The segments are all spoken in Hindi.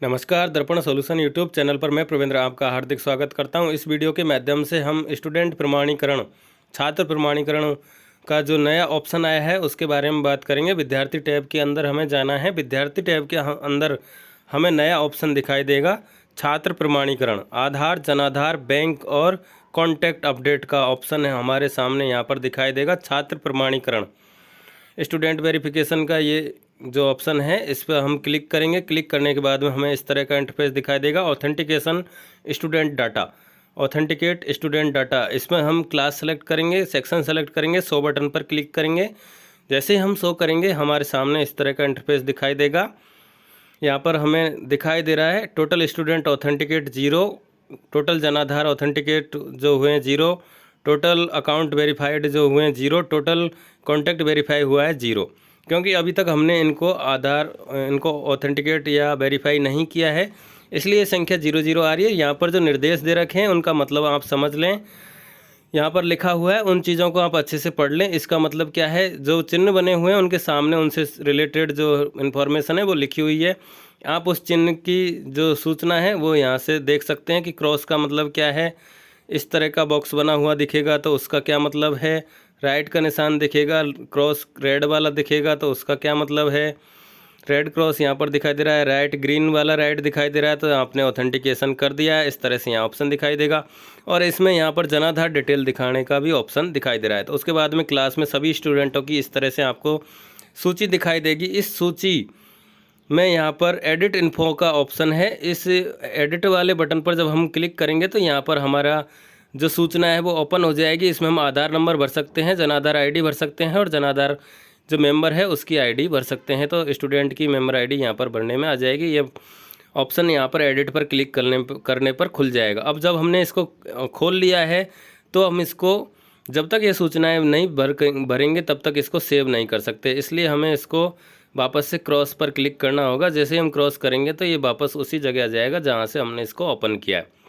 नमस्कार, दर्पण सॉल्यूशन यूट्यूब चैनल पर मैं प्रवींद्र आपका हार्दिक स्वागत करता हूं। इस वीडियो के माध्यम से हम स्टूडेंट प्रमाणीकरण, छात्र प्रमाणीकरण का जो नया ऑप्शन आया है उसके बारे में बात करेंगे। विद्यार्थी टैब के अंदर हमें जाना है। विद्यार्थी टैब के अंदर हमें नया ऑप्शन दिखाई देगा छात्र प्रमाणीकरण। आधार, जनाधार, बैंक और कॉन्टैक्ट अपडेट का ऑप्शन है हमारे सामने यहाँ पर दिखाई देगा। छात्र प्रमाणीकरण, स्टूडेंट वेरिफिकेशन का ये जो ऑप्शन है इस पर हम क्लिक करेंगे। क्लिक करने के बाद में हमें इस तरह का इंटरफेस दिखाई देगा। Authentication student data, authenticate student data, इसमें हम क्लास सेलेक्ट करेंगे, सेक्शन सेलेक्ट करेंगे, शो बटन पर क्लिक करेंगे। जैसे ही हम शो करेंगे हमारे सामने इस तरह का इंटरफेस दिखाई देगा। यहाँ पर हमें दिखाई दे रहा है टोटल स्टूडेंट ऑथेंटिकेट 0, टोटल जनाधार ऑथेंटिकेट जो हुए हैं 0, टोटल अकाउंट वेरीफाइड जो हुए हैं 0, टोटल कॉन्टैक्ट वेरीफाई हुआ है 0। क्योंकि अभी तक हमने इनको ऑथेंटिकेट या वेरीफाई नहीं किया है, इसलिए संख्या 00 आ रही है। यहाँ पर जो निर्देश दे रखे हैं उनका मतलब आप समझ लें। यहाँ पर लिखा हुआ है, उन चीज़ों को आप अच्छे से पढ़ लें। इसका मतलब क्या है, जो चिन्ह बने हुए हैं उनके सामने उनसे रिलेटेड जो इन्फॉर्मेशन है वो लिखी हुई है। आप उस चिन्ह की जो सूचना है वो यहाँ से देख सकते हैं कि क्रॉस का मतलब क्या है। इस तरह का बॉक्स बना हुआ दिखेगा तो उसका क्या मतलब है। राइट का निशान दिखेगा, क्रॉस रेड वाला दिखेगा तो उसका क्या मतलब है। रेड क्रॉस यहाँ पर दिखाई दे रहा है, राइट ग्रीन वाला राइट दिखाई दे रहा है तो आपने ऑथेंटिकेशन कर दिया है। इस तरह से यहाँ ऑप्शन दिखाई देगा और इसमें यहाँ पर जनाधार डिटेल दिखाने का भी ऑप्शन दिखाई दे रहा है। तो उसके बाद में क्लास में सभी स्टूडेंटों की इस तरह से आपको सूची दिखाई देगी। इस सूची में यहाँ पर एडिट इन्फो का ऑप्शन है। इस एडिट वाले बटन पर जब हम क्लिक करेंगे तो यहाँ पर हमारा जो सूचना है वो ओपन हो जाएगी। इसमें हम आधार नंबर भर सकते हैं, जनाधार आईडी भर सकते हैं और जनाधार जो मेंबर है उसकी आईडी भर सकते हैं। तो स्टूडेंट की मेंबर आईडी यहाँ पर भरने में आ जाएगी। ये ऑप्शन यहाँ पर एडिट पर क्लिक करने पर खुल जाएगा। अब जब हमने इसको खोल लिया है तो हम इसको जब तक ये सूचनाएँ नहीं भरेंगे तब तक इसको सेव नहीं कर सकते, इसलिए हमें इसको वापस से क्रॉस पर क्लिक करना होगा। जैसे ही हम क्रॉस करेंगे तो ये वापस उसी जगह आ जाएगा जहाँ से हमने इसको ओपन किया है।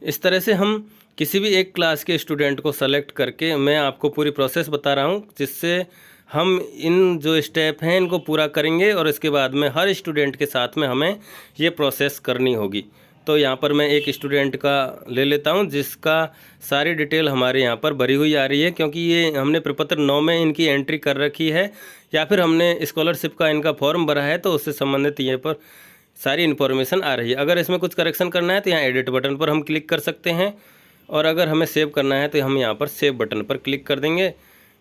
इस तरह से हम किसी भी एक क्लास के स्टूडेंट को सेलेक्ट करके, मैं आपको पूरी प्रोसेस बता रहा हूँ जिससे हम इन जो स्टेप हैं इनको पूरा करेंगे और इसके बाद में हर स्टूडेंट के साथ में हमें ये प्रोसेस करनी होगी। तो यहाँ पर मैं एक स्टूडेंट का ले लेता हूँ जिसका सारी डिटेल हमारे यहाँ पर भरी हुई आ रही है, क्योंकि ये हमने प्रपत्र 9 में इनकी एंट्री कर रखी है या फिर हमने स्कॉलरशिप का इनका फॉर्म भरा है तो उससे संबंधित यहाँ पर सारी इन्फॉर्मेशन आ रही है। अगर इसमें कुछ करेक्शन करना है तो यहाँ एडिट बटन पर हम क्लिक कर सकते हैं और अगर हमें सेव करना है तो हम यहाँ पर सेव बटन पर क्लिक कर देंगे।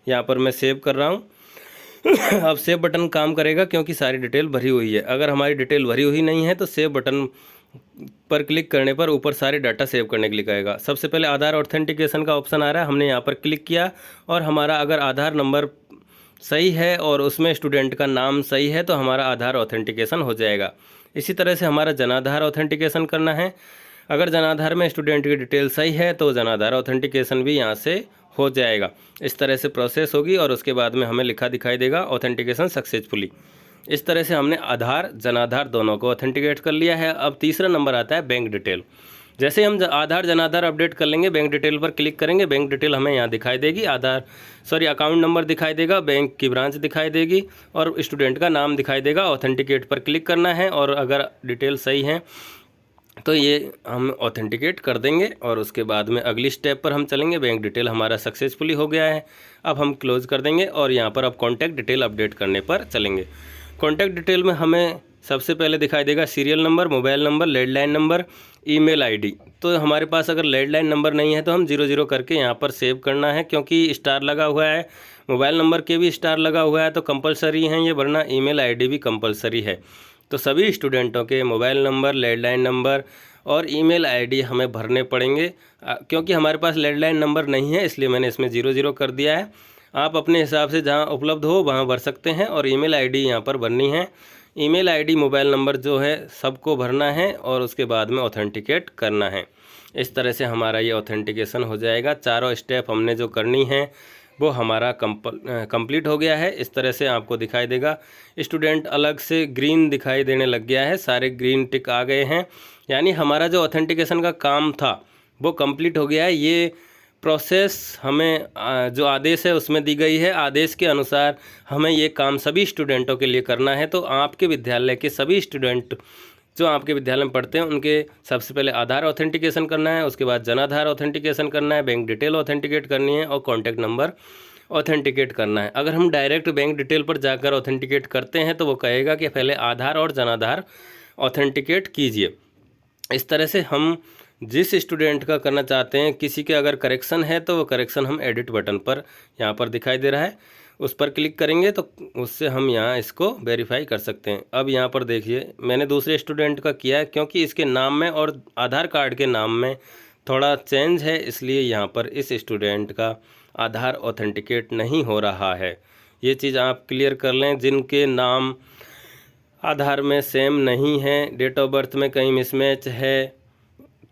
यहाँ पर मैं सेव कर रहा हूँ। अब सेव बटन काम करेगा क्योंकि सारी डिटेल भरी हुई है। अगर हमारी डिटेल भरी हुई नहीं है तो सेव बटन पर क्लिक करने पर ऊपर सारे डाटा सेव करने के लिए कहेगा। सबसे पहले आधार ऑथेंटिकेशन का ऑप्शन आ रहा है, हमने यहाँ पर क्लिक किया और हमारा अगर आधार नंबर सही है और उसमें स्टूडेंट का नाम सही है तो हमारा आधार ऑथेंटिकेशन हो जाएगा। इसी तरह से हमारा जनाधार ऑथेंटिकेशन करना है। अगर जनाधार में स्टूडेंट की डिटेल सही है तो जनाधार ऑथेंटिकेशन भी यहाँ से हो जाएगा। इस तरह से प्रोसेस होगी और उसके बाद में हमें लिखा दिखाई देगा ऑथेंटिकेशन सक्सेसफुली। इस तरह से हमने आधार जनाधार दोनों को ऑथेंटिकेट कर लिया है। अब तीसरा नंबर आता है बैंक डिटेल। जैसे हम आधार जनाधार अपडेट कर लेंगे, बैंक डिटेल पर क्लिक करेंगे, बैंक डिटेल हमें यहाँ दिखाई देगी। अकाउंट नंबर दिखाई देगा, बैंक की ब्रांच दिखाई देगी और स्टूडेंट का नाम दिखाई देगा। ऑथेंटिकेट पर क्लिक करना है और अगर डिटेल सही है तो ये हम ऑथेंटिकेट कर देंगे और उसके बाद में अगली स्टेप पर हम चलेंगे। बैंक डिटेल हमारा सक्सेसफुली हो गया है। अब हम क्लोज कर देंगे और यहाँ पर अब कॉन्टैक्ट डिटेल अपडेट करने पर चलेंगे। कॉन्टैक्ट डिटेल में हमें सबसे पहले दिखाई देगा serial number, mobile number, landline number, email ID. तो हमारे पास अगर लैंडलाइन नंबर नहीं है तो हम 00 करके यहाँ पर सेव करना है, क्योंकि स्टार लगा हुआ है। मोबाइल नंबर के भी स्टार लगा हुआ है तो कंपलसरी हैं ये, वरना ईमेल आईडी भी कंपलसरी है। तो सभी स्टूडेंटों के मोबाइल नंबर, लैंडलाइन नंबर और ईमेल आईडी हमें भरने पड़ेंगे। क्योंकि हमारे पास लैंडलाइन नंबर नहीं है इसलिए मैंने इसमें 00 कर दिया है। आप अपने हिसाब से जहाँ उपलब्ध हो वहाँ भर सकते हैं और ईमेल आईडी यहाँ पर भरनी है। ईमेल आईडी, मोबाइल नंबर जो है सबको भरना है और उसके बाद में ऑथेंटिकेट करना है। इस तरह से हमारा ये ऑथेंटिकेशन हो जाएगा। चारों स्टेप हमने जो करनी है वो हमारा कंप्लीट हो गया है। इस तरह से आपको दिखाई देगा। स्टूडेंट अलग से ग्रीन दिखाई देने लग गया है, सारे ग्रीन टिक आ गए हैं, यानी हमारा जो ऑथेंटिकेशन का काम था वो कंप्लीट हो गया है। ये प्रोसेस हमें जो आदेश है उसमें दी गई है। आदेश के अनुसार हमें ये काम सभी स्टूडेंटों के लिए करना है। तो आपके विद्यालय के सभी स्टूडेंट जो आपके विद्यालय में पढ़ते हैं उनके सबसे पहले आधार ऑथेंटिकेशन करना है, उसके बाद जनाधार ऑथेंटिकेशन करना है, बैंक डिटेल ऑथेंटिकेट करनी है और कॉन्टैक्ट नंबर ऑथेंटिकेट करना है। अगर हम डायरेक्ट बैंक डिटेल पर जाकर ऑथेंटिकेट करते हैं तो वो कहेगा कि पहले आधार और जनाधार ऑथेंटिकेट कीजिए। इस तरह से हम जिस स्टूडेंट का करना चाहते हैं, किसी के अगर करेक्शन है तो वो करेक्शन हम एडिट बटन पर यहाँ पर दिखाई दे रहा है, उस पर क्लिक करेंगे तो उससे हम यहाँ इसको वेरीफाई कर सकते हैं। अब यहाँ पर देखिए मैंने दूसरे स्टूडेंट का किया है, क्योंकि इसके नाम में और आधार कार्ड के नाम में थोड़ा चेंज है, इसलिए यहाँ पर इस स्टूडेंट का आधार ऑथेंटिकेट नहीं हो रहा है। ये चीज़ आप क्लियर कर लें। जिनके नाम आधार में सेम नहीं है, डेट ऑफ बर्थ में कहीं मिसमैच है,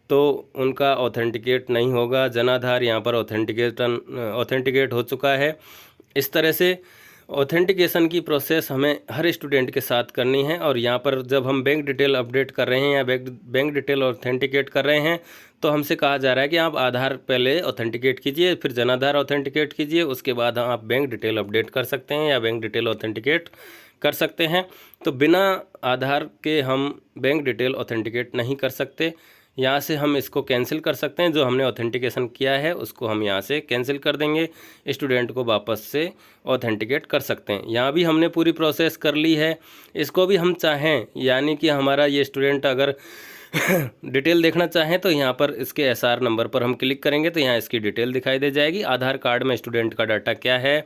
तो उनका ऑथेंटिकेट नहीं होगा। जनाधार यहाँ पर ऑथेंटिकेट हो चुका है। इस तरह से ऑथेंटिकेशन की प्रोसेस हमें हर स्टूडेंट के साथ करनी है। और यहाँ पर जब हम बैंक डिटेल अपडेट कर रहे हैं या बैंक डिटेल ऑथेंटिकेट कर रहे हैं तो हमसे कहा जा रहा है कि आप आधार पहले ऑथेंटिकेट कीजिए, फिर जनाधार ऑथेंटिकेट कीजिए, उसके बाद आप बैंक डिटेल अपडेट कर सकते हैं या बैंक डिटेल ऑथेंटिकेट कर सकते हैं। तो बिना आधार के हम बैंक डिटेल ऑथेंटिकेट नहीं कर सकते। यहाँ से हम इसको कैंसिल कर सकते हैं। जो हमने ऑथेंटिकेशन किया है उसको हम यहाँ से कैंसिल कर देंगे, स्टूडेंट को वापस से ऑथेंटिकेट कर सकते हैं। यहाँ भी हमने पूरी प्रोसेस कर ली है। इसको भी हम चाहें, यानी कि हमारा ये स्टूडेंट अगर डिटेल देखना चाहें तो यहाँ पर इसके एसआर नंबर पर हम क्लिक करेंगे तो यहाँ इसकी डिटेल दिखाई दे जाएगी। आधार कार्ड में स्टूडेंट का डाटा क्या है,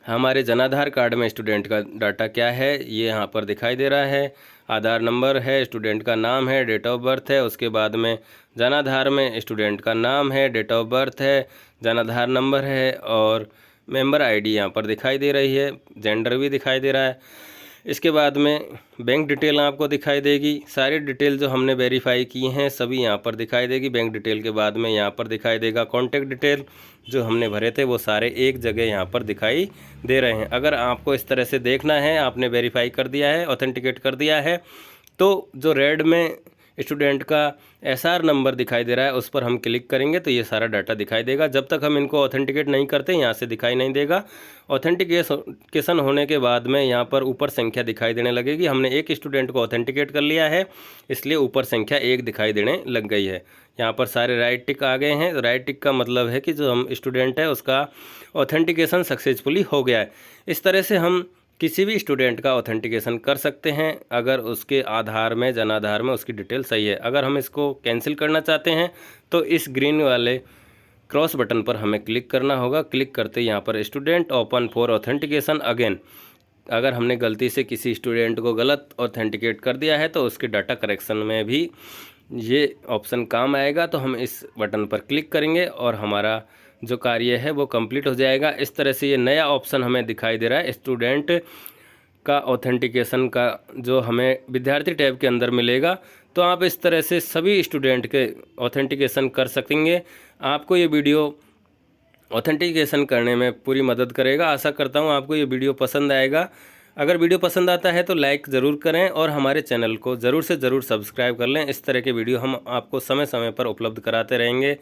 हमारे जनाधार कार्ड में स्टूडेंट का डाटा क्या है, ये यहाँ पर दिखाई दे रहा है। आधार नंबर है, स्टूडेंट का नाम है, डेट ऑफ बर्थ है, उसके बाद में जनाधार में स्टूडेंट का नाम है, डेट ऑफ बर्थ है, जनाधार नंबर है और मेंबर आईडी यहाँ पर दिखाई दे रही है, जेंडर भी दिखाई दे रहा है। इसके बाद में बैंक डिटेल आपको दिखाई देगी। सारी डिटेल जो हमने वेरीफाई की हैं सभी यहाँ पर दिखाई देगी। बैंक डिटेल के बाद में यहाँ पर दिखाई देगा कॉन्टैक्ट डिटेल, जो हमने भरे थे वो सारे एक जगह यहाँ पर दिखाई दे रहे हैं। अगर आपको इस तरह से देखना है, आपने वेरीफाई कर दिया है, ऑथेंटिकेट कर दिया है, तो जो रेड में स्टूडेंट का एसआर नंबर दिखाई दे रहा है उस पर हम क्लिक करेंगे तो ये सारा डाटा दिखाई देगा। जब तक हम इनको ऑथेंटिकेट नहीं करते यहाँ से दिखाई नहीं देगा। ऑथेंटिकेशन होने के बाद में यहाँ पर ऊपर संख्या दिखाई देने लगेगी। हमने एक स्टूडेंट को ऑथेंटिकेट कर लिया है, इसलिए ऊपर संख्या 1 दिखाई देने लग गई है। यहाँ पर सारे राइट टिक आ गए हैं। राइट टिक का मतलब है कि जो हम स्टूडेंट है उसका ऑथेंटिकेशन सक्सेसफुली हो गया है। इस तरह से हम किसी भी स्टूडेंट का ऑथेंटिकेशन कर सकते हैं अगर उसके आधार में जनाधार में उसकी डिटेल सही है। अगर हम इसको कैंसिल करना चाहते हैं तो इस ग्रीन वाले क्रॉस बटन पर हमें क्लिक करना होगा। क्लिक करते यहाँ पर student open for authentication again, अगर हमने गलती से किसी स्टूडेंट को गलत ऑथेंटिकेट कर दिया है तो उसके डाटा करेक्शन में भी ये ऑप्शन काम आएगा। तो हम इस बटन पर क्लिक करेंगे और हमारा जो कार्य है वो कंप्लीट हो जाएगा। इस तरह से ये नया ऑप्शन हमें दिखाई दे रहा है स्टूडेंट का ऑथेंटिकेशन का, जो हमें विद्यार्थी टैब के अंदर मिलेगा। तो आप इस तरह से सभी स्टूडेंट के ऑथेंटिकेशन कर सकेंगे। आपको ये वीडियो ऑथेंटिकेशन करने में पूरी मदद करेगा। आशा करता हूँ आपको ये वीडियो पसंद आएगा। अगर वीडियो पसंद आता है तो लाइक ज़रूर करें और हमारे चैनल को ज़रूर से ज़रूर सब्सक्राइब कर लें। इस तरह के वीडियो हम आपको समय समय पर उपलब्ध कराते रहेंगे।